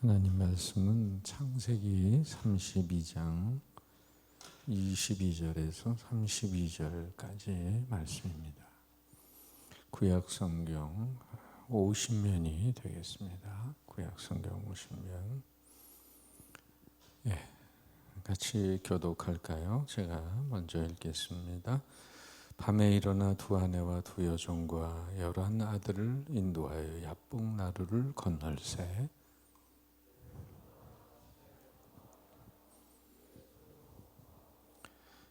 하나님 말씀은 창세기 32장 22절에서 32절까지 말씀입니다. 구약 성경 50면이 되겠습니다. 구약 성경 50면. 같이 교독할까요? 제가 먼저 읽겠습니다. 밤에 일어나 두 아내와 두 여종과 11 아들을 인도하여 야복 나루를 건널세.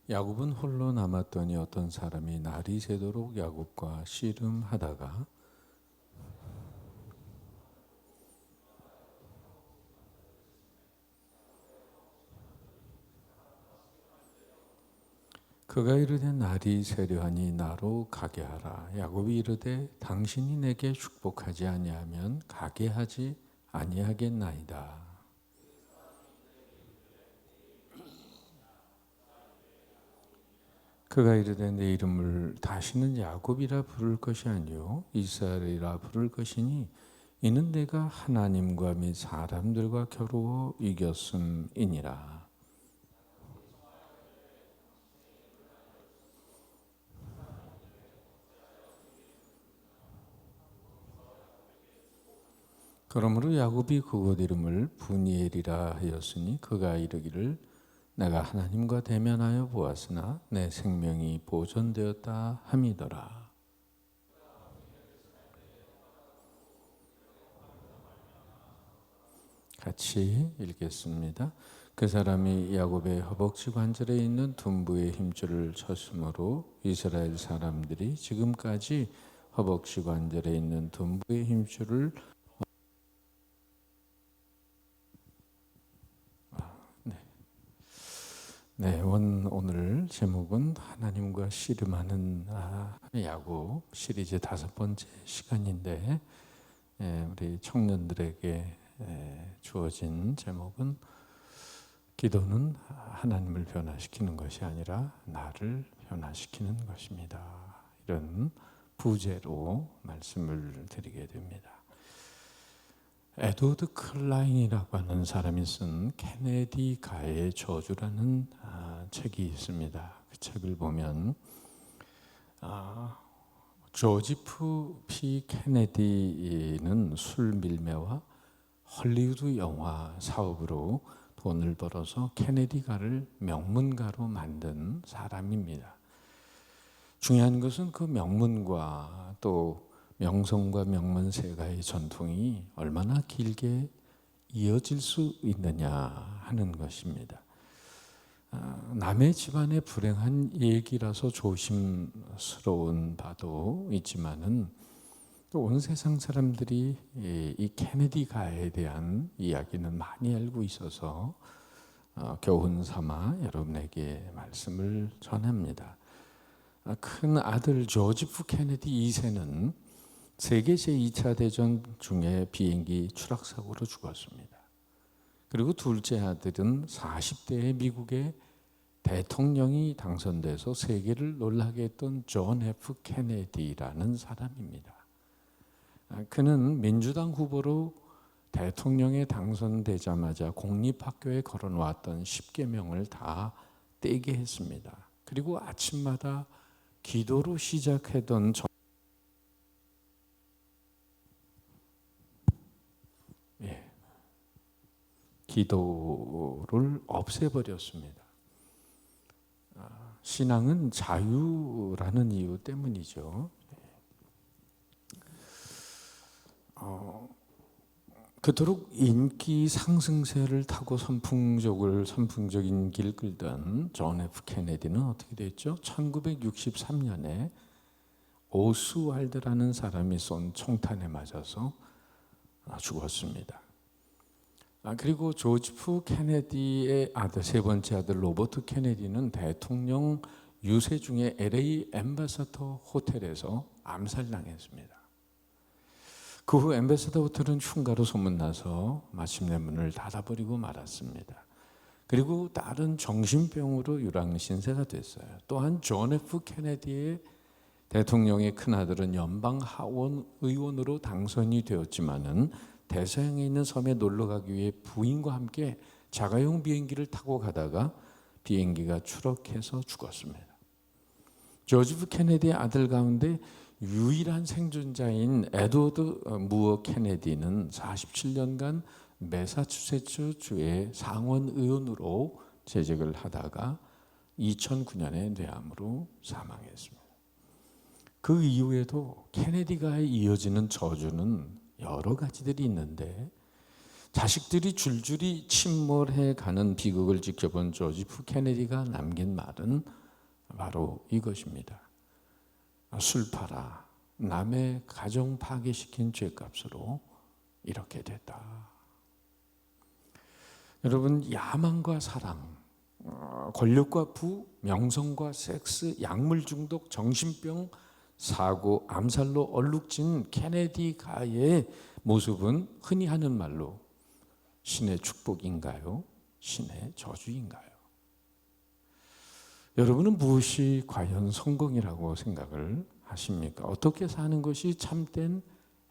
야곱은 홀로 남았더니 어떤 사람이 날이 새도록 야곱과 씨름하다가 그가 이르되 날이 새려하니 나로 가게 하라. 야곱이 이르되 당신이 내게 축복하지 아니하면 가게 하지 아니하겠나이다. 그가 이르되 내 이름을 다시는 야곱이라 부를 것이 아니요 이스라엘이라 부를 것이니 이는 내가 하나님과 및 사람들과 겨루어 이겼음이니라. 그러므로 야곱이 그곳 이름을 브니엘이라 하였으니 그가 이르기를 내가 하나님과 대면하여 보았으나 내 생명이 보존되었다 함이더라. 같이 읽겠습니다. 그 사람이 야곱의 허벅지 관절에 있는 둔부의 힘줄을 쳤으므로 이스라엘 사람들이 지금까지 허벅지 관절에 있는 둔부의 힘줄을 오늘 제목은 하나님과 씨름하는 야곱 시리즈 5번째 시간인데 우리 청년들에게 주어진 제목은 기도는 하나님을 변화시키는 것이 아니라 나를 변화시키는 것입니다. 이런 부제로 말씀을 드리게 됩니다. 에드워드 클라인이라고 하는 사람이 쓴 케네디 가의 저주라는 책이 있습니다. 그 책을 보면 조지프 P. 케네디는 술 밀매와 헐리우드 영화 사업으로 돈을 벌어서 케네디가를 명문가로 만든 사람입니다. 중요한 것은 그 명문과 또 명성과 명문세가의 전통이 얼마나 길게 이어질 수 있느냐 하는 것입니다. 남의 집안의 불행한 얘기라서 조심스러운 바도 있지만은 또 온 세상 사람들이 이 케네디 가에 대한 이야기는 많이 알고 있어서 교훈 삼아 여러분에게 말씀을 전합니다. 큰 아들 조지프 케네디 2세는 세계 제2차 대전 중에 비행기 추락사고로 죽었습니다. 그리고 둘째 아들은 40대의 미국의 대통령이 당선돼서 세계를 놀라게 했던 존 F. 케네디라는 사람입니다. 그는 민주당 후보로 대통령에 당선되자마자 공립학교에 걸어놓았던 10계명을 다 떼게 했습니다. 그리고 아침마다 기도로 시작하던 기도를 없애버렸습니다. 신앙은 자유라는 이유 때문이죠. 그토록 인기 상승세를 타고 선풍적인 길 끌던 존 F. 케네디는 어떻게 됐죠? 1963년에 오스왈드라는 사람이 쏜 총탄에 맞아서 죽었습니다. 그리고 조지프 케네디의 아들, 세 번째 아들 로버트 케네디는 대통령 유세 중에 LA 엠베서더 호텔에서 암살당했습니다. 그 후 엠베서더 호텔은 흉가로 소문나서 마침내 문을 닫아버리고 말았습니다. 그리고 딸은 정신병으로 유랑신세가 됐어요. 또한 존 F. 케네디의 대통령의 큰아들은 연방 하원 의원으로 당선이 되었지만은 대서양에 있는 섬에 놀러 가기 위해 부인과 함께 자가용 비행기를 타고 가다가 비행기가 추락해서 죽었습니다. 조지 F 케네디의 아들 가운데 유일한 생존자인 에드워드 무어 케네디는 47년간 매사추세츠 주의 상원 의원으로 재직을 하다가 2009년에 뇌암으로 사망했습니다. 그 이후에도 케네디가 이어지는 저주는 여러 가지들이 있는데, 자식들이 줄줄이 침몰해 가는 비극을 지켜본 조지 F 케네디가 남긴 말은 바로 이것입니다. 술 팔아 남의 가정 파괴시킨 죄값으로 이렇게 됐다. 여러분, 야망과 사랑, 권력과 부, 명성과 섹스, 약물 중독, 정신병, 사고, 암살로 얼룩진 케네디 가의 모습은 흔히 하는 말로 신의 축복인가요? 신의 저주인가요? 여러분은 무엇이 과연 성공이라고 생각을 하십니까? 어떻게 사는 것이 참된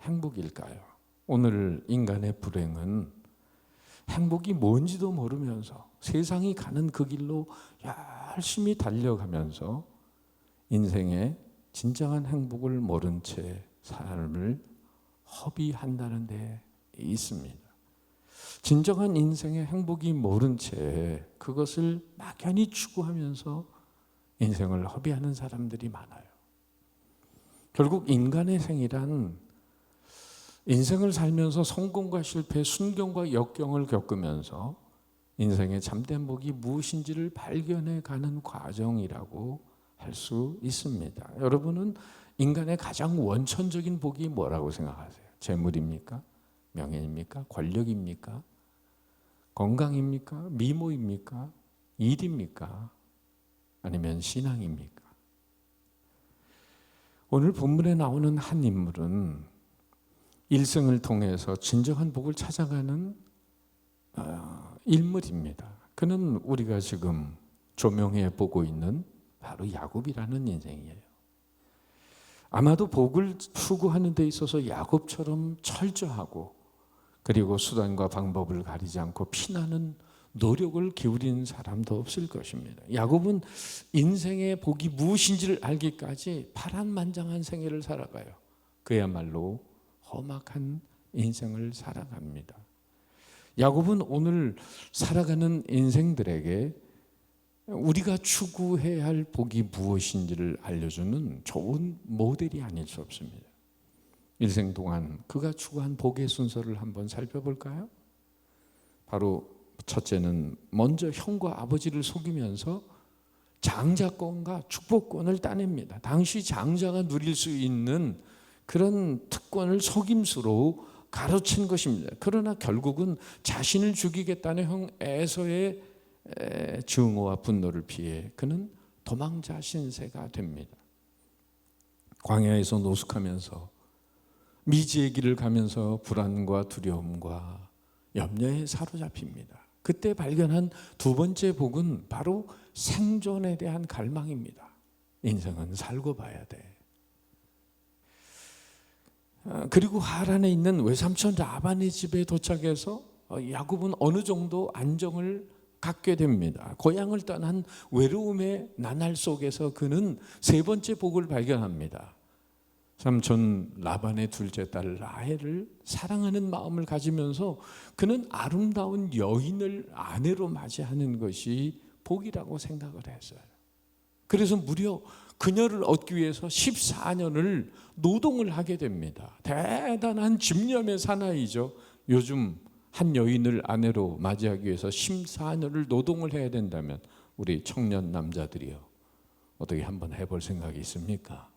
행복일까요? 오늘 인간의 불행은 행복이 뭔지도 모르면서 세상이 가는 그 길로 열심히 달려가면서 인생의 진정한 행복을 모른 채 삶을 허비한다는 데 있습니다. 진정한 인생의 행복이 모른 채 그것을 막연히 추구하면서 인생을 허비하는 사람들이 많아요. 결국 인간의 생이란 인생을 살면서 성공과 실패, 순경과 역경을 겪으면서 인생의 참된 복이 무엇인지를 발견해 가는 과정이라고 할 수 있습니다. 여러분은 인간의 가장 원천적인 복이 뭐라고 생각하세요? 재물입니까? 명예입니까? 권력입니까? 건강입니까? 미모입니까? 일입니까? 아니면 신앙입니까? 오늘 본문에 나오는 한 인물은 일생을 통해서 진정한 복을 찾아가는 인물입니다. 그는 우리가 지금 조명해 보고 있는 바로 야곱이라는 인생이에요. 아마도 복을 추구하는 데 있어서 야곱처럼 철저하고 그리고 수단과 방법을 가리지 않고 피나는 노력을 기울이는 사람도 없을 것입니다. 야곱은 인생의 복이 무엇인지를 알기까지 파란만장한 생애를 살아가요. 그야말로 험악한 인생을 살아갑니다. 야곱은 오늘 살아가는 인생들에게 우리가 추구해야 할 복이 무엇인지를 알려주는 좋은 모델이 아닐 수 없습니다. 일생 동안 그가 추구한 복의 순서를 한번 살펴볼까요? 바로 첫째는 먼저 형과 아버지를 속이면서 장자권과 축복권을 따냅니다. 당시 장자가 누릴 수 있는 그런 특권을 속임수로 가로챈 것입니다. 그러나 결국은 자신을 죽이겠다는 형 에서의 증오와 분노를 피해 그는 도망자 신세가 됩니다. 광야에서 노숙하면서 미지의 길을 가면서 불안과 두려움과 염려에 사로잡힙니다. 그때 발견한 두 번째 복은 바로 생존에 대한 갈망입니다. 인생은 살고 봐야 돼. 그리고 하란에 있는 외삼촌 라반의 집에 도착해서 야곱은 어느 정도 안정을 갖게 됩니다. 고향을 떠난 외로움의 나날 속에서 그는 세 번째 복을 발견합니다. 삼촌 라반의 둘째 딸 라헬을 사랑하는 마음을 가지면서 그는 아름다운 여인을 아내로 맞이하는 것이 복이라고 생각을 했어요. 그래서 무려 그녀를 얻기 위해서 14년을 노동을 하게 됩니다. 대단한 집념의 사나이죠. 요즘 한 여인을 아내로 맞이하기 위해서 14년을 노동을 해야 된다면 우리 청년 남자들이요, 어떻게 한번 해볼 생각이 있습니까?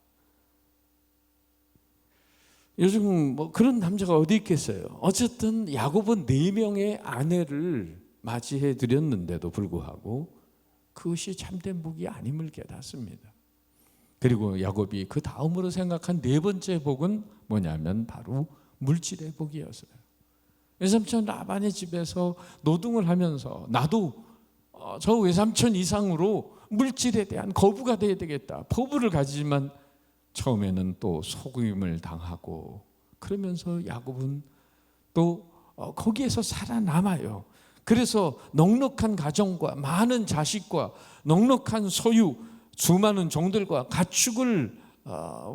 요즘 뭐 그런 남자가 어디 있겠어요. 어쨌든 야곱은 4명의 아내를 맞이해 드렸는데도 불구하고 그것이 참된 복이 아님을 깨닫습니다. 그리고 야곱이 그 다음으로 생각한 네 번째 복은 뭐냐면 바로 물질의 복이었어요. 외삼촌 라반의 집에서 노동을 하면서 나도 저 외삼촌 이상으로 물질에 대한 거부가 돼야 되겠다, 포부를 가지지만 처음에는 또 속임을 당하고, 그러면서 야곱은 또 거기에서 살아남아요. 그래서 넉넉한 가정과 많은 자식과 넉넉한 소유, 수많은 종들과 가축을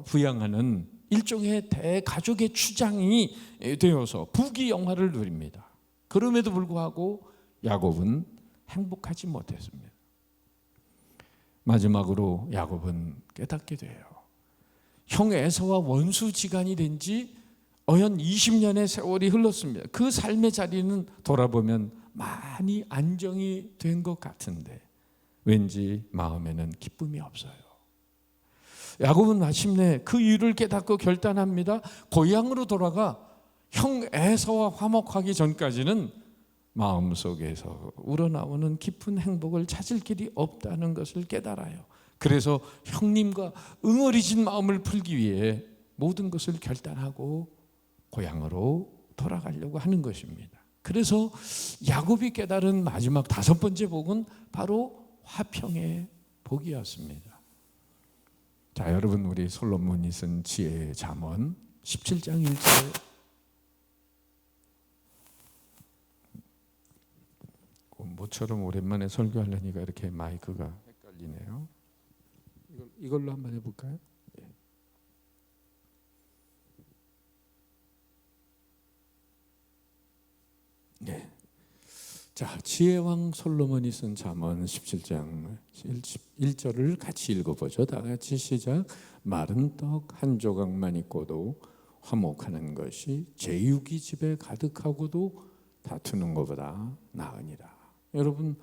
부양하는 일종의 대가족의 추장이 되어서 부귀영화를 누립니다. 그럼에도 불구하고 야곱은 행복하지 못했습니다. 마지막으로 야곱은 깨닫게 돼요. 형 에서와 원수지간이 된 지 어연 20년의 세월이 흘렀습니다. 그 삶의 자리는 돌아보면 많이 안정이 된 것 같은데 왠지 마음에는 기쁨이 없어요. 야곱은 마침내 그 이유를 깨닫고 결단합니다. 고향으로 돌아가 형 에서와 화목하기 전까지는 마음속에서 우러나오는 깊은 행복을 찾을 길이 없다는 것을 깨달아요. 그래서 형님과 응어리진 마음을 풀기 위해 모든 것을 결단하고 고향으로 돌아가려고 하는 것입니다. 그래서 야곱이 깨달은 마지막 5번째 복은 바로 화평의 복이었습니다. 자, 여러분, 우리 솔로몬이 쓴 지혜의 잠언 17장 1절에 모처럼 오랜만에 설교하려니까 이렇게 마이크가 헷갈리네요. 이걸로 한번 해볼까요? 네. 자, 지혜왕 솔로몬이 쓴 잠언 17장 1절을 같이 읽어보죠. 다 같이 시작. 마른 떡 한 조각만 있고도 화목하는 것이 제육이 집에 가득하고도 다투는 것보다 나으니라. 여러분,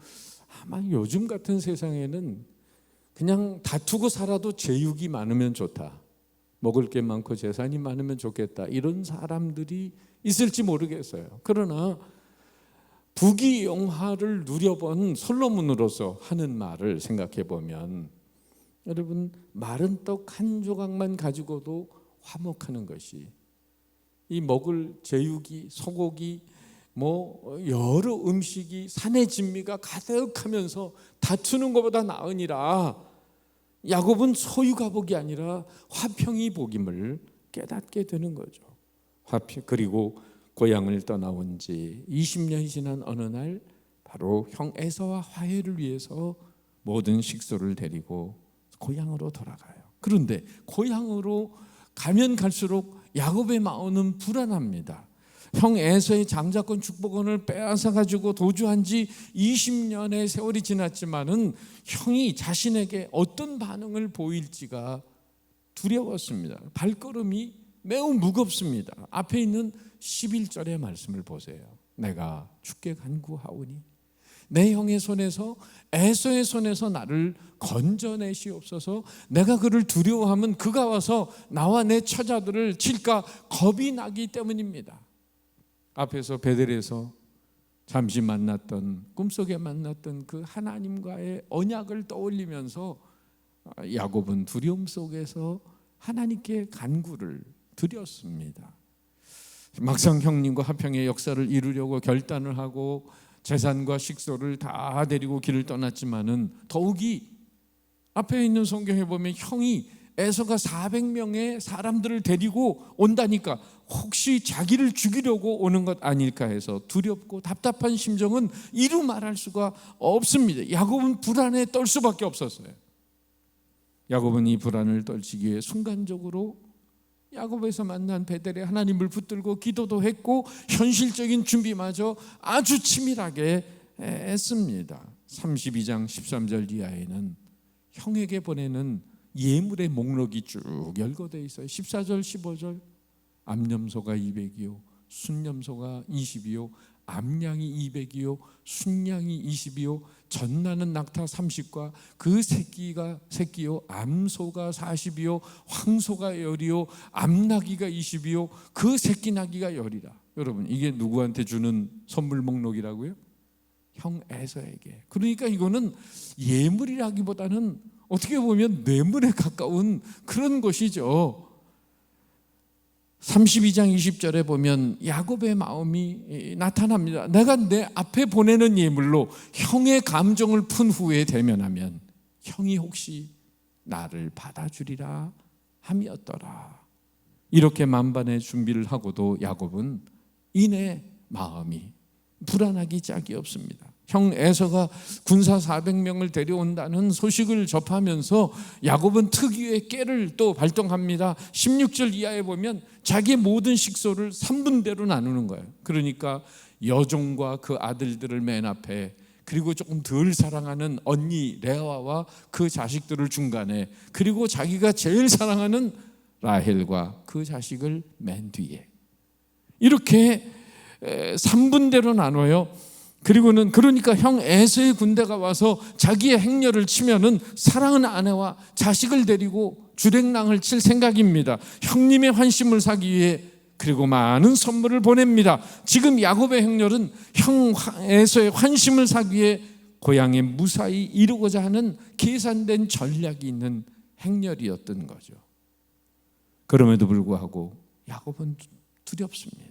아마 요즘 같은 세상에는 그냥 다투고 살아도 제육이 많으면 좋다, 먹을 게 많고 재산이 많으면 좋겠다, 이런 사람들이 있을지 모르겠어요. 그러나 부귀영화를 누려본 솔로몬으로서 하는 말을 생각해 보면, 여러분, 마른 떡 한 조각만 가지고도 화목하는 것이, 이 먹을 제육이, 소고기, 여러 음식이 산의 진미가 가득하면서 다투는 것보다 나으니라. 야곱은 소유가 복이 아니라 화평이 복임을 깨닫게 되는 거죠. 화평. 그리고 고향을 떠나온 지 20년이 지난 어느 날 바로 형 에서와 화해를 위해서 모든 식소를 데리고 고향으로 돌아가요. 그런데 고향으로 가면 갈수록 야곱의 마음은 불안합니다. 형 에서의 장자권 축복권을 빼앗아 가지고 도주한 지 20년의 세월이 지났지만은 형이 자신에게 어떤 반응을 보일지가 두려웠습니다. 발걸음이 매우 무겁습니다. 앞에 있는 11절의 말씀을 보세요. 내가 주께 간구하오니 내 형의 손에서, 에서의 손에서 나를 건져내시옵소서. 내가 그를 두려워하면 그가 와서 나와 내 처자들을 칠까 겁이 나기 때문입니다. 앞에서 베델에서 잠시 만났던, 꿈속에 만났던 그 하나님과의 언약을 떠올리면서 야곱은 두려움 속에서 하나님께 간구를 드렸습니다. 막상 형님과 화평의 역사를 이루려고 결단을 하고 재산과 식소를 다 데리고 길을 떠났지만은, 더욱이 앞에 있는 성경에 보면 형이 에서가 400명의 사람들을 데리고 온다니까 혹시 자기를 죽이려고 오는 것 아닐까 해서 두렵고 답답한 심정은 이루 말할 수가 없습니다. 야곱은 불안에 떨 수밖에 없었어요. 야곱은 이 불안을 떨치기에 순간적으로 야곱에서 만난 베델의 하나님을 붙들고 기도도 했고 현실적인 준비마저 아주 치밀하게 했습니다. 32장 13절 이하에는 형에게 보내는 예물의 목록이 쭉 열거되어 있어요. 14절 15절 암염소가 200이요 순염소가 20이요 암양이 200이요 순양이 20이요 젖나는 낙타 30과 그 새끼요 암소가 40이요 황소가 10이요 암나귀가 20이요 그 새끼 나귀가 10이라. 여러분, 이게 누구한테 주는 선물 목록이라고요? 형 에서에게. 그러니까 이거는 예물이라기보다는 어떻게 보면 뇌물에 가까운 그런 것이죠. 32장 20절에 보면 야곱의 마음이 나타납니다. 내가 내 앞에 보내는 예물로 형의 감정을 푼 후에 대면하면 형이 혹시 나를 받아주리라 함이었더라. 이렇게 만반의 준비를 하고도 야곱은 이내 마음이 불안하기 짝이 없습니다. 형 에서가 군사 400명을 데려온다는 소식을 접하면서 야곱은 특유의 깨를 또 발동합니다. 16절 이하에 보면 자기의 모든 식소를 3분대로 나누는 거예요. 그러니까 여종과 그 아들들을 맨 앞에, 그리고 조금 덜 사랑하는 언니 레아와 그 자식들을 중간에, 그리고 자기가 제일 사랑하는 라헬과 그 자식을 맨 뒤에, 이렇게 3분대로 나눠요. 그리고는 그러니까 형 에서의 군대가 와서 자기의 행렬을 치면은 사랑하는 아내와 자식을 데리고 주랭랑을 칠 생각입니다. 형님의 환심을 사기 위해 그리고 많은 선물을 보냅니다. 지금 야곱의 행렬은 형 에서의 환심을 사기 위해 고향에 무사히 이루고자 하는 계산된 전략이 있는 행렬이었던 거죠. 그럼에도 불구하고 야곱은 두렵습니다.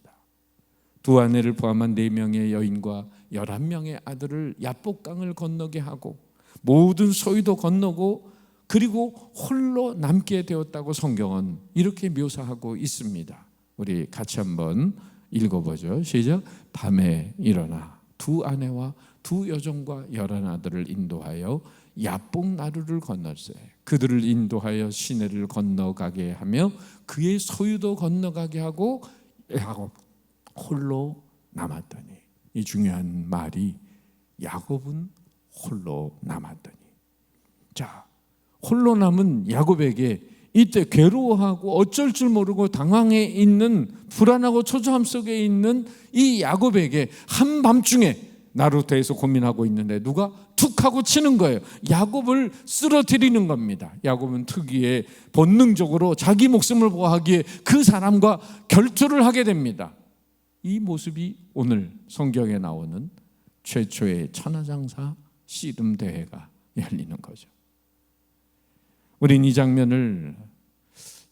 두 아내를 포함한 4명의 여인과 11명의 아들을 야복강을 건너게 하고 모든 소유도 건너고 그리고 홀로 남게 되었다고 성경은 이렇게 묘사하고 있습니다. 우리 같이 한번 읽어보죠. 시작. 밤에 일어나 두 아내와 두 여종과 11아들을 인도하여 야복 나루를 건널세. 그들을 인도하여 시내를 건너가게 하며 그의 소유도 건너가게 하고 야곱 홀로 남았더니, 이 중요한 말이 야곱은 홀로 남았더니. 자, 홀로 남은 야곱에게 이때 괴로워하고 어쩔 줄 모르고 당황해 있는, 불안하고 초조함 속에 있는 이 야곱에게 한밤중에 나루터에서 고민하고 있는데 누가 툭 하고 치는 거예요. 야곱을 쓰러뜨리는 겁니다. 야곱은 특유의 본능적으로 자기 목숨을 보호하기에 그 사람과 결투를 하게 됩니다. 이 모습이 오늘 성경에 나오는 최초의 천하장사 씨름 대회가 열리는 거죠. 우린 이 장면을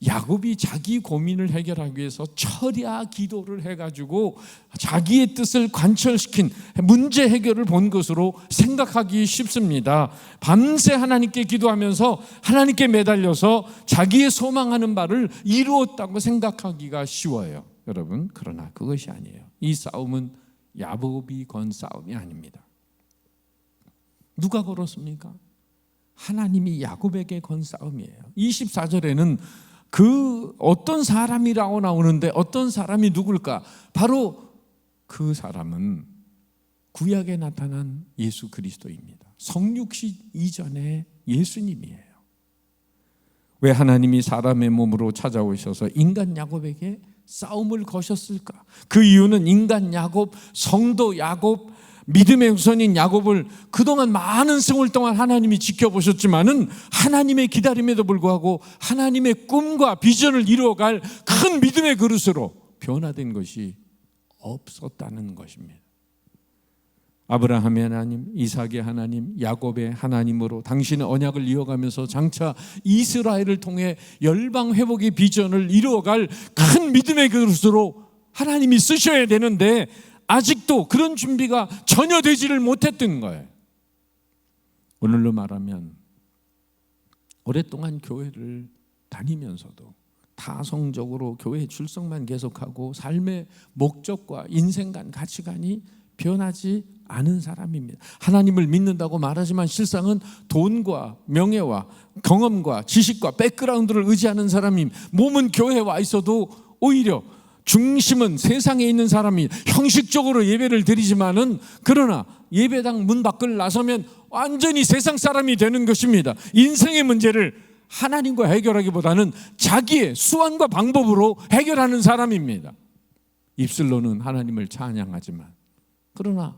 야곱이 자기 고민을 해결하기 위해서 철야 기도를 해가지고 자기의 뜻을 관철시킨 문제 해결을 본 것으로 생각하기 쉽습니다. 밤새 하나님께 기도하면서 하나님께 매달려서 자기의 소망하는 바를 이루었다고 생각하기가 쉬워요. 여러분, 그러나 그것이 아니에요. 이 싸움은 야곱이 건 싸움이 아닙니다. 누가 걸었습니까? 하나님이 야곱에게 건 싸움이에요. 24절에는 그 어떤 사람이라고 나오는데 어떤 사람이 누굴까? 바로 그 사람은 구약에 나타난 예수 그리스도입니다. 성육신 이전의 예수님이에요. 왜 하나님이 사람의 몸으로 찾아오셔서 인간 야곱에게 싸움을 거셨을까? 그 이유는 인간 야곱, 성도 야곱, 믿음의 후손인 야곱을 그동안 많은 세월 동안 하나님이 지켜보셨지만은 하나님의 기다림에도 불구하고 하나님의 꿈과 비전을 이루어갈 큰 믿음의 그릇으로 변화된 것이 없었다는 것입니다. 아브라함의 하나님, 이삭의 하나님, 야곱의 하나님으로 당신의 언약을 이어가면서 장차 이스라엘을 통해 열방 회복의 비전을 이루어갈 큰 믿음의 그릇으로 하나님이 쓰셔야 되는데 아직도 그런 준비가 전혀 되지를 못했던 거예요. 오늘로 말하면 오랫동안 교회를 다니면서도 타성적으로 교회 출석만 계속하고 삶의 목적과 인생관, 가치관이 변하지 않은 사람입니다. 하나님을 믿는다고 말하지만 실상은 돈과 명예와 경험과 지식과 백그라운드를 의지하는 사람입니다. 몸은 교회에 와 있어도 오히려 중심은 세상에 있는 사람이 형식적으로 예배를 드리지만은 그러나 예배당 문 밖을 나서면 완전히 세상 사람이 되는 것입니다. 인생의 문제를 하나님과 해결하기보다는 자기의 수완과 방법으로 해결하는 사람입니다. 입술로는 하나님을 찬양하지만 그러나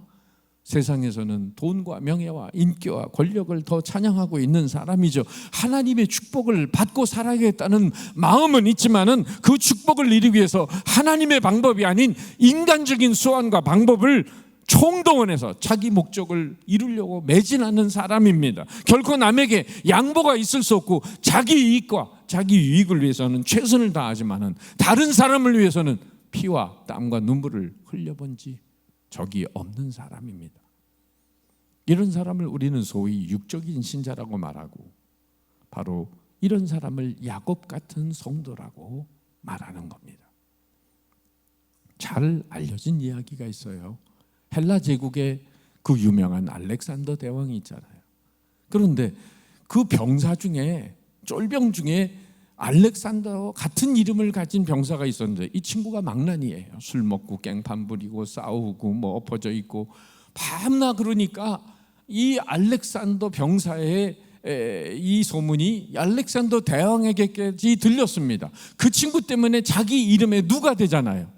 세상에서는 돈과 명예와 인기와 권력을 더 찬양하고 있는 사람이죠. 하나님의 축복을 받고 살아야겠다는 마음은 있지만은 그 축복을 이루기 위해서 하나님의 방법이 아닌 인간적인 수완과 방법을 총동원해서 자기 목적을 이루려고 매진하는 사람입니다. 결코 남에게 양보가 있을 수 없고 자기 이익과 자기 유익을 위해서는 최선을 다하지만은 다른 사람을 위해서는 피와 땀과 눈물을 흘려본 지 적이 없는 사람입니다. 이런 사람을 우리는 소위 육적인 신자라고 말하고 바로 이런 사람을 야곱 같은 성도라고 말하는 겁니다. 자, 잘 알려진 이야기가 있어요. 헬라 제국의 그 유명한 알렉산더 대왕이 있잖아요. 그런데 그 병사 중에, 쫄병 중에 알렉산더 같은 이름을 가진 병사가 있었는데 이 친구가 망나니예요. 술 먹고 깽판 부리고 싸우고 뭐 엎어져 있고 밤낮. 그러니까 이 알렉산더 병사의 이 소문이 알렉산더 대왕에게까지 들렸습니다. 그 친구 때문에 자기 이름에 누가 되잖아요.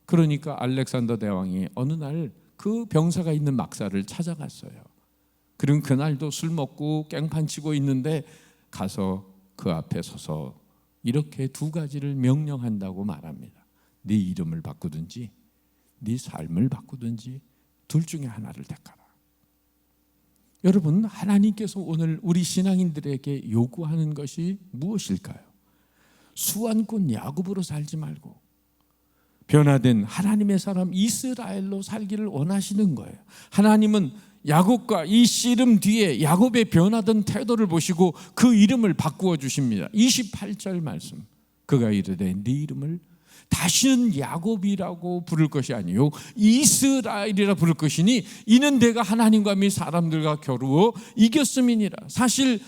그러니까 알렉산더 대왕이 어느 날 그 병사가 있는 막사를 찾아갔어요. 그럼 그날도 술 먹고 깽판 치고 있는데 가서 그 앞에 서서 이렇게 두 가지를 명령한다고 말합니다. 네 이름을 바꾸든지 네 삶을 바꾸든지 둘 중에 하나를 택하라. 여러분, 하나님께서 오늘 우리 신앙인들에게 요구하는 것이 무엇일까요? 수완꾼 야곱으로 살지 말고 변화된 하나님의 사람 이스라엘로 살기를 원하시는 거예요. 하나님은 야곱과 이 씨름 뒤에 야곱의 변화된 태도를 보시고 그 이름을 바꾸어 주십니다. 28절 말씀, 그가 이르되 네 이름을 다시는 야곱이라고 부를 것이 아니요 이스라엘이라 부를 것이니 이는 내가 하나님과 및 사람들과 겨루어 이겼음이니라. 사실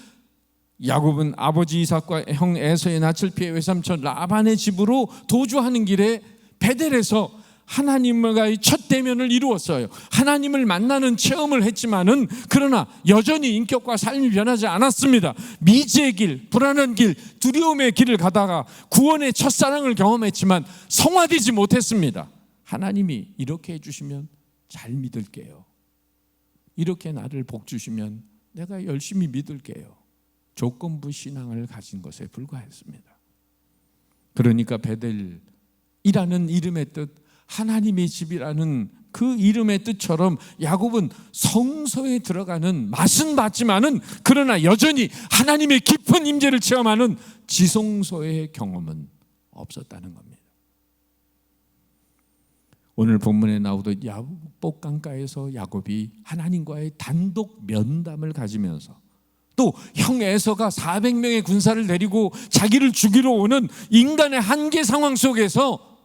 야곱은 아버지 이삭과 형 에서의 낯을 피해 외삼촌 라반의 집으로 도주하는 길에 베델에서 하나님과의 첫 대면을 이루었어요. 하나님을 만나는 체험을 했지만은 그러나 여전히 인격과 삶이 변하지 않았습니다. 미지의 길, 불안한 길, 두려움의 길을 가다가 구원의 첫사랑을 경험했지만 성화되지 못했습니다. 하나님이 이렇게 해주시면 잘 믿을게요. 이렇게 나를 복 주시면 내가 열심히 믿을게요. 조건부 신앙을 가진 것에 불과했습니다. 그러니까 베델이라는 이름의 뜻, 하나님의 집이라는 그 이름의 뜻처럼 야곱은 성소에 들어가는 맛은 봤지만은 그러나 여전히 하나님의 깊은 임재를 체험하는 지성소의 경험은 없었다는 겁니다. 오늘 본문에 나오던 야복강가에서 야곱이 하나님과의 단독 면담을 가지면서 또 형 에서가 400명의 군사를 데리고 자기를 죽이러 오는 인간의 한계 상황 속에서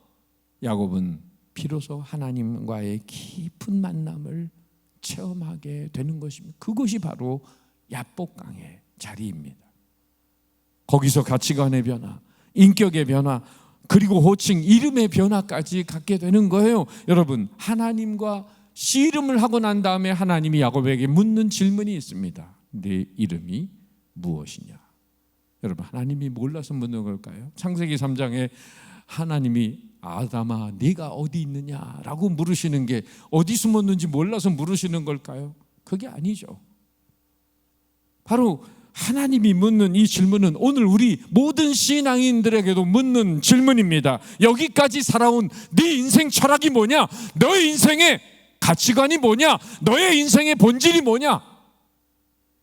야곱은 비로소 하나님과의 깊은 만남을 체험하게 되는 것입니다. 그것이 바로 야복강의 자리입니다. 거기서 가치관의 변화, 인격의 변화, 그리고 호칭, 이름의 변화까지 갖게 되는 거예요. 여러분, 하나님과 씨름을 하고 난 다음에 하나님이 야곱에게 묻는 질문이 있습니다. 네 이름이 무엇이냐? 여러분, 하나님이 몰라서 묻는 걸까요? 창세기 3장에 하나님이 아담아 네가 어디 있느냐라고 물으시는 게 어디 숨었는지 몰라서 물으시는 걸까요? 그게 아니죠. 바로 하나님이 묻는 이 질문은 오늘 우리 모든 신앙인들에게도 묻는 질문입니다. 여기까지 살아온 네 인생 철학이 뭐냐? 너의 인생의 가치관이 뭐냐? 너의 인생의 본질이 뭐냐?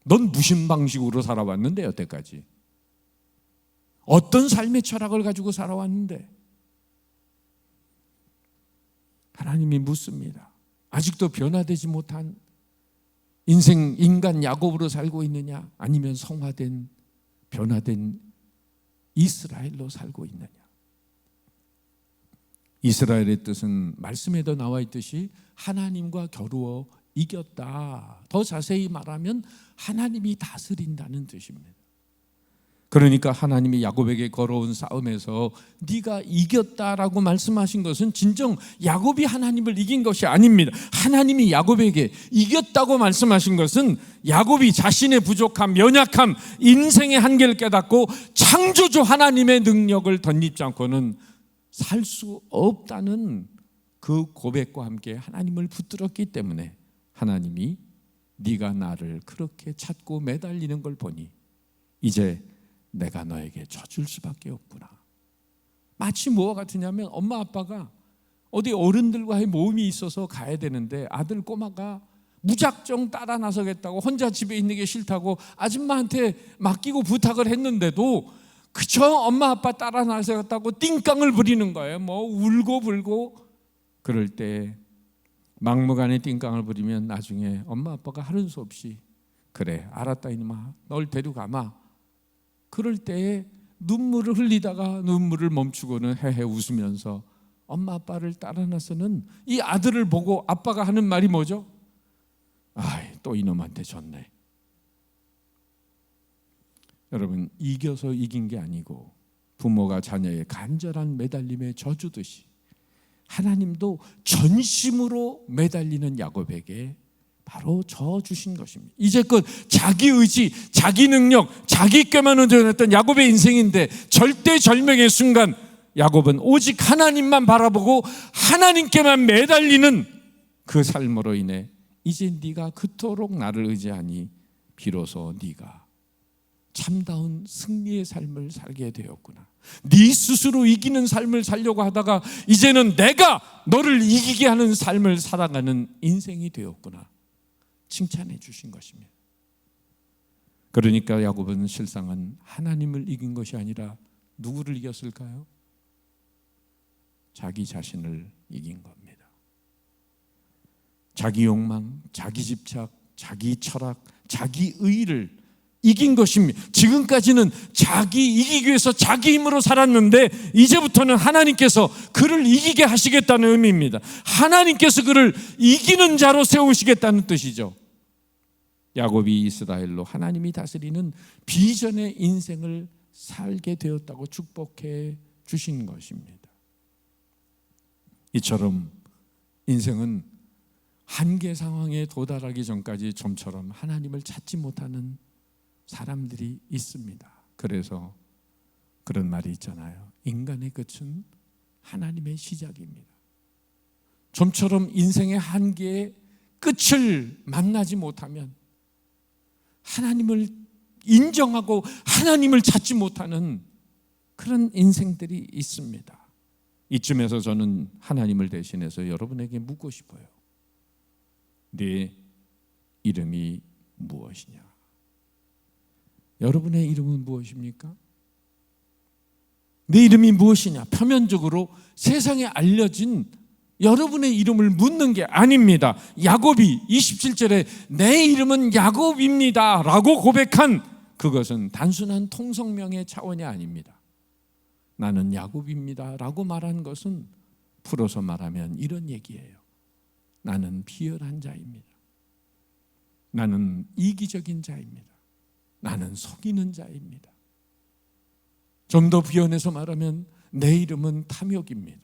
넌 무슨 방식으로 살아왔는데 여태까지? 어떤 삶의 철학을 가지고 살아왔는데? 하나님이 묻습니다. 아직도 변화되지 못한 인간 야곱으로 살고 있느냐? 아니면 성화된 변화된 이스라엘로 살고 있느냐? 이스라엘의 뜻은 말씀에도 나와 있듯이 하나님과 겨루어 이겼다. 더 자세히 말하면 하나님이 다스린다는 뜻입니다. 그러니까 하나님이 야곱에게 걸어온 싸움에서 네가 이겼다라고 말씀하신 것은 진정 야곱이 하나님을 이긴 것이 아닙니다. 하나님이 야곱에게 이겼다고 말씀하신 것은 야곱이 자신의 부족함, 연약함, 인생의 한계를 깨닫고 창조주 하나님의 능력을 덧입지 않고는 살 수 없다는 그 고백과 함께 하나님을 붙들었기 때문에 하나님이 네가 나를 그렇게 찾고 매달리는 걸 보니 이제 내가 너에게 져줄 수밖에 없구나. 마치 뭐와 같으냐면 엄마 아빠가 어디 어른들과의 모임이 있어서 가야 되는데 아들 꼬마가 무작정 따라 나서겠다고 혼자 집에 있는 게 싫다고 아줌마한테 맡기고 부탁을 했는데도 그저 엄마 아빠 따라 나서겠다고 띵깡을 부리는 거예요. 뭐 울고 불고. 그럴 때 막무가내 띵깡을 부리면 나중에 엄마 아빠가 하는 수 없이 그래 알았다 이놈아 널 데려가마. 그럴 때에 눈물을 흘리다가 눈물을 멈추고는 헤헤 웃으면서 엄마 아빠를 따라 나서는 이 아들을 보고 아빠가 하는 말이 뭐죠? 또 이놈한테 졌네. 여러분, 이겨서 이긴 게 아니고 부모가 자녀의 간절한 매달림에 져주듯이 하나님도 전심으로 매달리는 야곱에게 바로 져주신 것입니다. 이제껏 자기 의지, 자기 능력, 자기 꾀만 의존했던 야곱의 인생인데 절대절명의 순간 야곱은 오직 하나님만 바라보고 하나님께만 매달리는 그 삶으로 인해 이제 네가 그토록 나를 의지하니 비로소 네가 참다운 승리의 삶을 살게 되었구나. 네 스스로 이기는 삶을 살려고 하다가 이제는 내가 너를 이기게 하는 삶을 살아가는 인생이 되었구나. 칭찬해 주신 것입니다. 그러니까 야곱은 실상은 하나님을 이긴 것이 아니라 누구를 이겼을까요? 자기 자신을 이긴 겁니다. 자기 욕망, 자기 집착, 자기 철학, 자기 의의를 이긴 것입니다. 지금까지는 자기 이기기 위해서 자기 힘으로 살았는데 이제부터는 하나님께서 그를 이기게 하시겠다는 의미입니다. 하나님께서 그를 이기는 자로 세우시겠다는 뜻이죠. 야곱이 이스라엘로 하나님이 다스리는 비전의 인생을 살게 되었다고 축복해 주신 것입니다. 이처럼 인생은 한계 상황에 도달하기 전까지 좀처럼 하나님을 찾지 못하는 사람들이 있습니다. 그래서 그런 말이 있잖아요. 인간의 끝은 하나님의 시작입니다. 좀처럼 인생의 한계의 끝을 만나지 못하면 하나님을 인정하고 하나님을 찾지 못하는 그런 인생들이 있습니다. 이쯤에서 저는 하나님을 대신해서 여러분에게 묻고 싶어요. 네 이름이 무엇이냐? 여러분의 이름은 무엇입니까? 내 이름이 무엇이냐? 표면적으로 세상에 알려진 여러분의 이름을 묻는 게 아닙니다. 야곱이 27절에 내 이름은 야곱입니다 라고 고백한 그것은 단순한 통성명의 차원이 아닙니다. 나는 야곱입니다 라고 말한 것은 풀어서 말하면 이런 얘기예요. 나는 비열한 자입니다. 나는 이기적인 자입니다. 나는 속이는 자입니다. 좀 더 비현해서 말하면 내 이름은 탐욕입니다.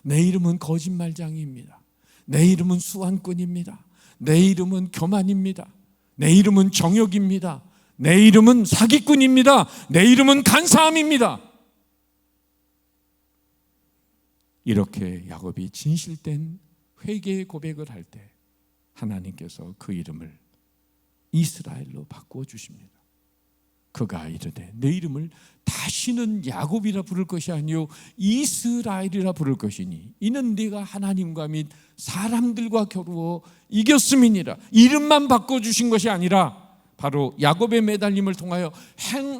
내 이름은 거짓말장이입니다. 내 이름은 수완꾼입니다. 내 이름은 교만입니다. 내 이름은 정욕입니다. 내 이름은 사기꾼입니다. 내 이름은 간사함입니다. 이렇게 야곱이 진실된 회개의 고백을 할 때 하나님께서 그 이름을 이스라엘로 바꾸어 주십니다. 그가 이르되 내 이름을 다시는 야곱이라 부를 것이 아니요 이스라엘이라 부를 것이니 이는 네가 하나님과 및 사람들과 겨루어 이겼음이니라. 이름만 바꿔주신 것이 아니라 바로 야곱의 매달림을 통하여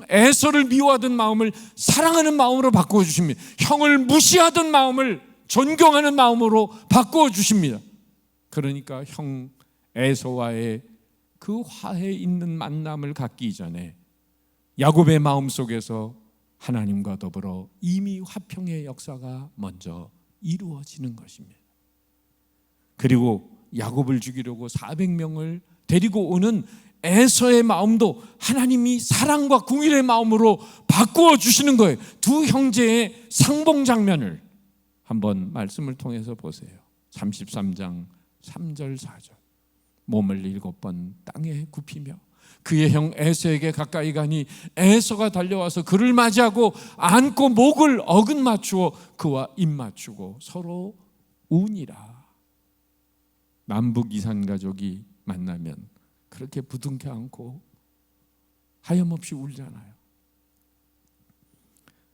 에서를 미워하던 마음을 사랑하는 마음으로 바꾸어 주십니다. 형을 무시하던 마음을 존경하는 마음으로 바꾸어 주십니다. 그러니까 형 에서와의 그 화해 있는 만남을 갖기 전에 야곱의 마음속에서 하나님과 더불어 이미 화평의 역사가 먼저 이루어지는 것입니다. 그리고 야곱을 죽이려고 400명을 데리고 오는 에서의 마음도 하나님이 사랑과 궁일의 마음으로 바꾸어 주시는 거예요. 두 형제의 상봉 장면을 한번 말씀을 통해서 보세요. 33장 3절 4절 몸을 7번 땅에 굽히며 그의 형 에서에게 가까이 가니 에서가 달려와서 그를 맞이하고 안고 목을 어긋 맞추어 그와 입 맞추고 서로 우니라. 남북 이산 가족이 만나면 그렇게 부둥켜 안고 하염없이 울잖아요.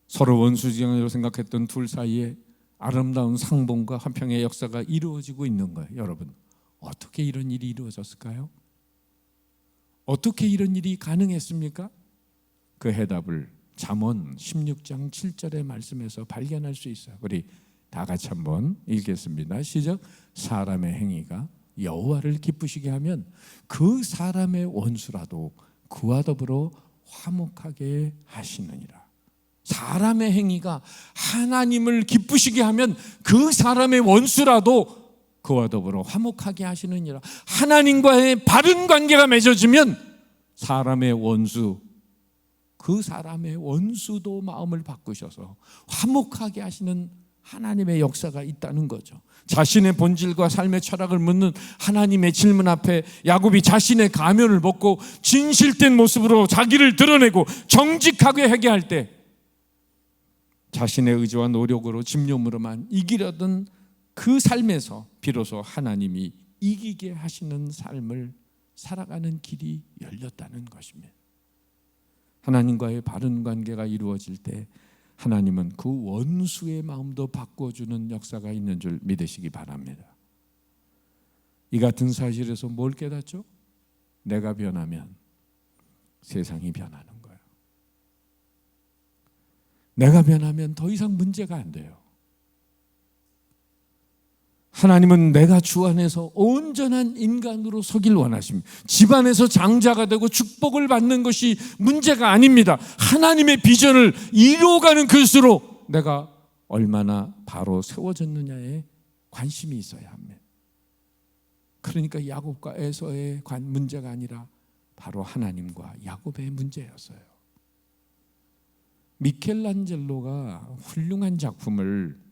서로 원수지간으로 생각했던 둘 사이에 아름다운 상봉과 화평의 역사가 이루어지고 있는 거예요. 여러분, 어떻게 이런 일이 이루어졌을까요? 어떻게 이런 일이 가능했습니까? 그 해답을 잠언 16장 7절의 말씀에서 발견할 수 있어요. 우리 다 같이 한번 읽겠습니다. 시작. 사람의 행위가 여호와를 기쁘시게 하면 그 사람의 원수라도 그와 더불어 화목하게 하시느니라. 사람의 행위가 하나님을 기쁘시게 하면 그 사람의 원수라도 그와 더불어 화목하게 하시느니라. 하나님과의 바른 관계가 맺어지면 사람의 원수, 그 사람의 원수도 마음을 바꾸셔서 화목하게 하시는 하나님의 역사가 있다는 거죠. 자신의 본질과 삶의 철학을 묻는 하나님의 질문 앞에 야곱이 자신의 가면을 벗고 진실된 모습으로 자기를 드러내고 정직하게 회개할 때 자신의 의지와 노력으로 집념으로만 이기려던 그 삶에서 비로소 하나님이 이기게 하시는 삶을 살아가는 길이 열렸다는 것입니다. 하나님과의 바른 관계가 이루어질 때 하나님은 그 원수의 마음도 바꿔주는 역사가 있는 줄 믿으시기 바랍니다. 이 같은 사실에서 뭘 깨닫죠? 내가 변하면 세상이 변하는 거예요. 내가 변하면 더 이상 문제가 안 돼요. 하나님은 내가 주 안에서 온전한 인간으로 서길 원하십니다. 집안에서 장자가 되고 축복을 받는 것이 문제가 아닙니다. 하나님의 비전을 이루어가는 것으로 내가 얼마나 바로 세워졌느냐에 관심이 있어야 합니다. 그러니까 야곱과 에서의 문제가 아니라 바로 하나님과 야곱의 문제였어요. 미켈란젤로가 훌륭한 작품을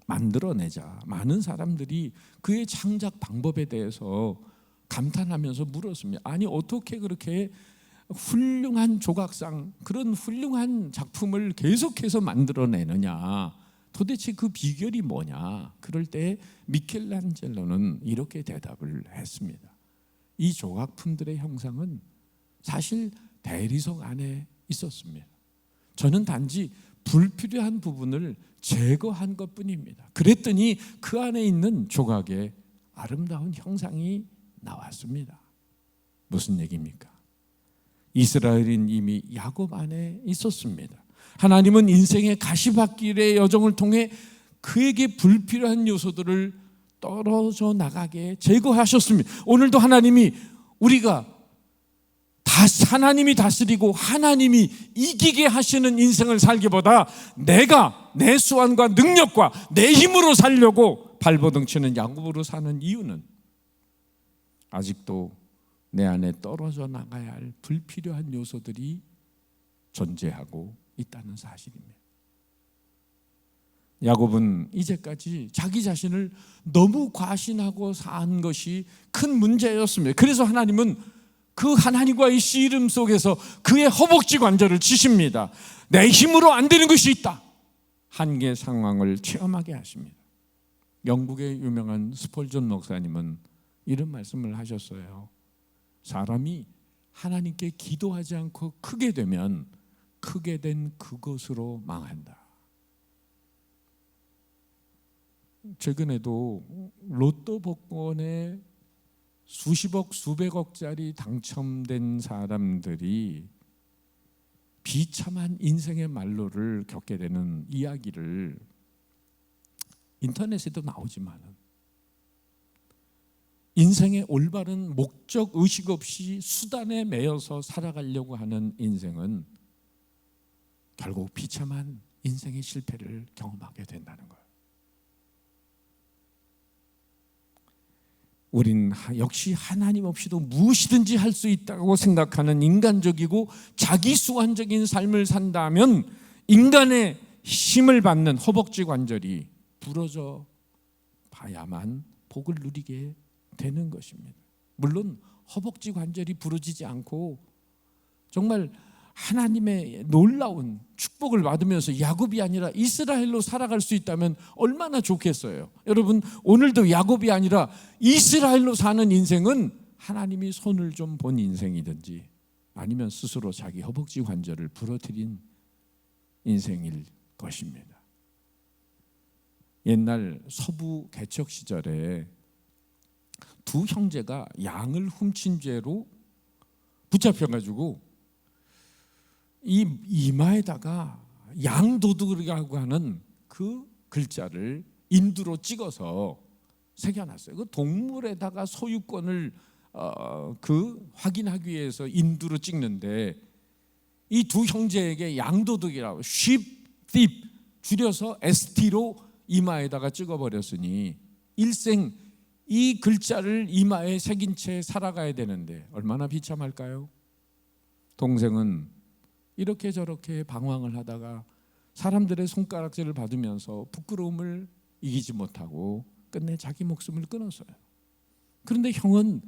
만들어내자 많은 사람들이 그의 창작 방법에 대해서 감탄하면서 물었습니다. 아니 어떻게 그렇게 훌륭한 조각상 그런 훌륭한 작품을 계속해서 만들어내느냐, 도대체 그 비결이 뭐냐. 그럴 때 미켈란젤로는 이렇게 대답을 했습니다. 이 조각품들의 형상은 사실 대리석 안에 있었습니다. 저는 단지 불필요한 부분을 제거한 것뿐입니다. 그랬더니 그 안에 있는 조각의 아름다운 형상이 나왔습니다. 무슨 얘기입니까? 이스라엘인 이미 야곱 안에 있었습니다. 하나님은 인생의 가시밭길의 여정을 통해 그에게 불필요한 요소들을 떨어져 나가게 제거하셨습니다. 오늘도 하나님이 우리가 하나님이 다스리고 하나님이 이기게 하시는 인생을 살기보다 내가 내 수완과 능력과 내 힘으로 살려고 발버둥 치는 야곱으로 사는 이유는 아직도 내 안에 떨어져 나가야 할 불필요한 요소들이 존재하고 있다는 사실입니다. 야곱은 이제까지 자기 자신을 너무 과신하고 산 것이 큰 문제였습니다. 그래서 하나님은 그 하나님과의 씨름 속에서 그의 허벅지 관절을 치십니다. 내 힘으로 안 되는 것이 있다. 한계 상황을 체험하게 하십니다. 영국의 유명한 스폴전 목사님은 이런 말씀을 하셨어요. 사람이 하나님께 기도하지 않고 크게 되면 크게 된 그것으로 망한다. 최근에도 로또 복권에 수십억, 수백억짜리 당첨된 사람들이 비참한 인생의 말로를 겪게 되는 이야기를 인터넷에도 나오지만 인생의 올바른 목적 의식 없이 수단에 매여서 살아가려고 하는 인생은 결국 비참한 인생의 실패를 경험하게 된다는 거예요. 우린 역시 하나님 없이도 무엇이든지 할 수 있다고 생각하는 인간적이고 자기수완적인 삶을 산다면 인간의 힘을 받는 허벅지 관절이 부러져 봐야만 복을 누리게 되는 것입니다. 물론 허벅지 관절이 부러지지 않고 정말 하나님의 놀라운 축복을 받으면서 야곱이 아니라 이스라엘로 살아갈 수 있다면 얼마나 좋겠어요. 여러분, 오늘도 야곱이 아니라 이스라엘로 사는 인생은 하나님이 손을 좀 본 인생이든지 아니면 스스로 자기 허벅지 관절을 부러뜨린 인생일 것입니다. 옛날 서부 개척 시절에 두 형제가 양을 훔친 죄로 붙잡혀가지고 이 이마에다가 양도둑이라고 하는 그 글자를 인두로 찍어서 새겨놨어요. 그 동물에다가 소유권을 확인하기 위해서 인두로 찍는데 이 두 형제에게 양도둑이라고 sheep thief 줄여서 ST로 이마에다가 찍어버렸으니 일생 이 글자를 이마에 새긴 채 살아가야 되는데 얼마나 비참할까요? 동생은 이렇게 저렇게 방황을 하다가 사람들의 손가락질을 받으면서 부끄러움을 이기지 못하고 끝내 자기 목숨을 끊었어요. 그런데 형은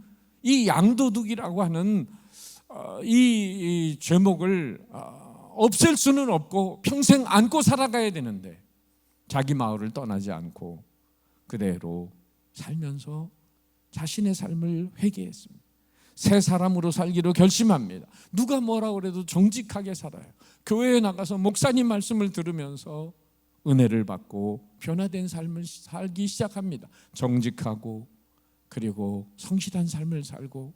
이 양도둑이라고 하는 이 죄목을 없앨 수는 없고 평생 안고 살아가야 되는데 자기 마을을 떠나지 않고 그대로 살면서 자신의 삶을 회개했습니다. 새 사람으로 살기로 결심합니다. 누가 뭐라 그래도 정직하게 살아요. 교회에 나가서 목사님 말씀을 들으면서 은혜를 받고 변화된 삶을 살기 시작합니다. 정직하고 그리고 성실한 삶을 살고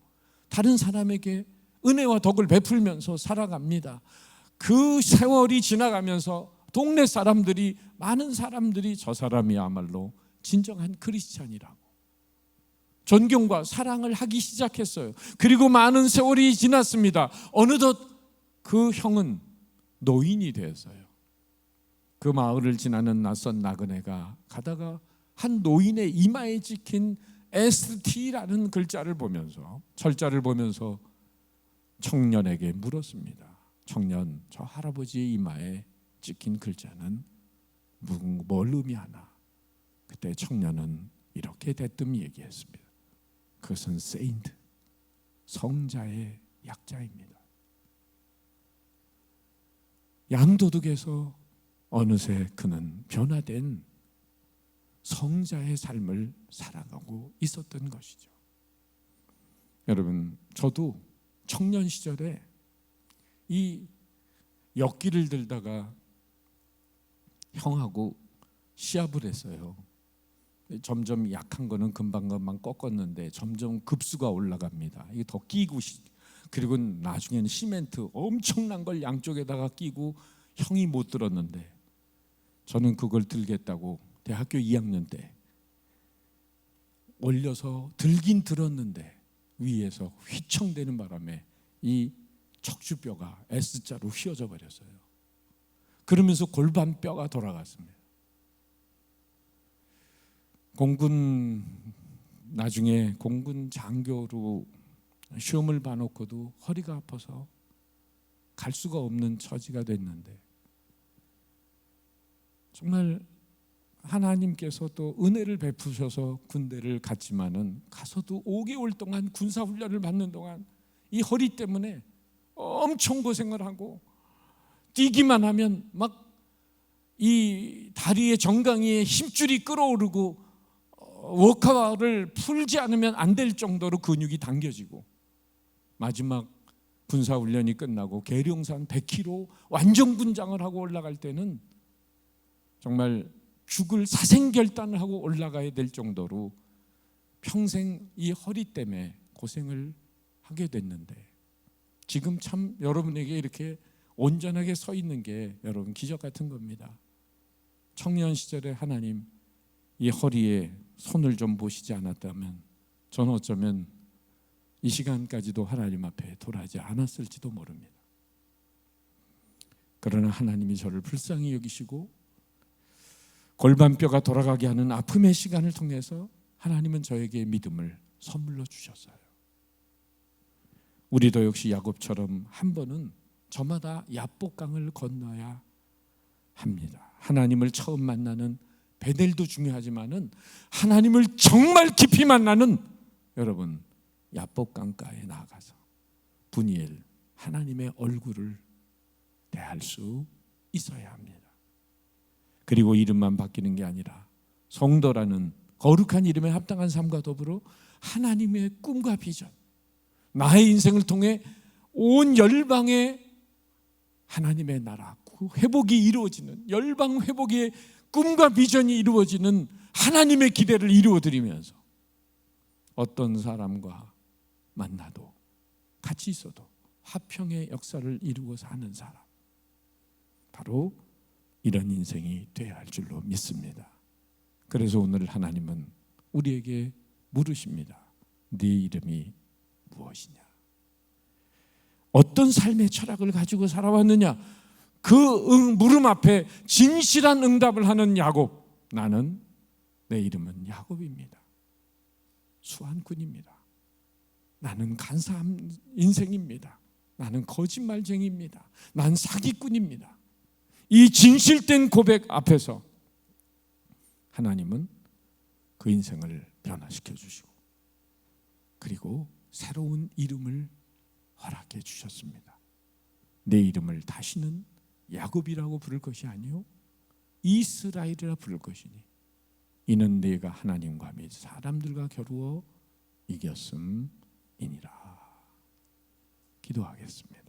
다른 사람에게 은혜와 덕을 베풀면서 살아갑니다. 그 세월이 지나가면서 동네 사람들이, 많은 사람들이 저 사람이야말로 진정한 크리스찬이라고 존경과 사랑을 하기 시작했어요. 그리고 많은 세월이 지났습니다. 어느덧 그 형은 노인이 되었어요. 그 마을을 지나는 낯선 나그네가 가다가 한 노인의 이마에 찍힌 ST라는 글자를 보면서, 철자를 보면서 청년에게 물었습니다. 청년, 저 할아버지의 이마에 찍힌 글자는 뭘 의미하나? 그때 청년은 이렇게 대뜸 얘기했습니다. 그것은 세인트, 성자의 약자입니다. 양도둑에서 어느새 그는 변화된 성자의 삶을 살아가고 있었던 것이죠. 여러분, 저도 청년 시절에 이 역기를 들다가 형하고 시합을 했어요. 점점 약한 거는 금방금방 꺾었는데 점점 급수가 올라갑니다. 이게 더 끼고, 그리고 나중에는 시멘트 엄청난 걸 양쪽에다가 끼고 형이 못 들었는데 저는 그걸 들겠다고 대학교 2학년 때 올려서 들긴 들었는데 위에서 휘청대는 바람에 이 척추뼈가 S자로 휘어져 버렸어요. 그러면서 골반뼈가 돌아갔습니다. 나중에 공군 장교로 시험을 봐놓고도 허리가 아파서 갈 수가 없는 처지가 됐는데 정말 하나님께서 또 은혜를 베푸셔서 군대를 갔지만은 가서도 5개월 동안 군사훈련을 받는 동안 이 허리 때문에 엄청 고생을 하고 뛰기만 하면 막 이 다리의 정강이에 힘줄이 끌어오르고 워커를 풀지 않으면 안 될 정도로 근육이 당겨지고 마지막 군사훈련이 끝나고 계룡산 100km 완전군장을 하고 올라갈 때는 정말 죽을 사생결단을 하고 올라가야 될 정도로 평생 이 허리 때문에 고생을 하게 됐는데 지금 참 여러분에게 이렇게 온전하게 서 있는 게 여러분 기적 같은 겁니다. 청년 시절에 하나님 이 허리에 손을 좀 보시지 않았다면 저는 어쩌면 이 시간까지도 하나님 앞에 돌아가지 않았을지도 모릅니다. 그러나 하나님이 저를 불쌍히 여기시고 골반뼈가 돌아가게 하는 아픔의 시간을 통해서 하나님은 저에게 믿음을 선물로 주셨어요. 우리도 역시 야곱처럼 한 번은 저마다 야복강을 건너야 합니다. 하나님을 처음 만나는 베델도 중요하지만은 하나님을 정말 깊이 만나는 여러분 야복강가에 나아가서 분이엘 하나님의 얼굴을 대할 수 있어야 합니다. 그리고 이름만 바뀌는 게 아니라 성도라는 거룩한 이름에 합당한 삶과 더불어 하나님의 꿈과 비전, 나의 인생을 통해 온 열방에 하나님의 나라 회복이 이루어지는, 열방 회복의 꿈과 비전이 이루어지는 하나님의 기대를 이루어드리면서 어떤 사람과 만나도 같이 있어도 화평의 역사를 이루고 사는 사람, 바로 이런 인생이 되어야 할 줄로 믿습니다. 그래서 오늘 하나님은 우리에게 물으십니다. 네 이름이 무엇이냐? 어떤 삶의 철학을 가지고 살아왔느냐? 그 물음 앞에 진실한 응답을 하는 야곱. 나는, 내 이름은 야곱입니다. 수완꾼입니다. 나는 간사한 인생입니다. 나는 거짓말쟁이입니다. 난 사기꾼입니다. 이 진실된 고백 앞에서 하나님은 그 인생을 변화시켜 주시고, 그리고 새로운 이름을 허락해 주셨습니다. 내 이름을 다시는 야곱이라고 부를 것이 아니요 이스라엘이라 부를 것이니 이는 네가 하나님과 및 사람들과 겨루어 이겼음이니라. 기도하겠습니다.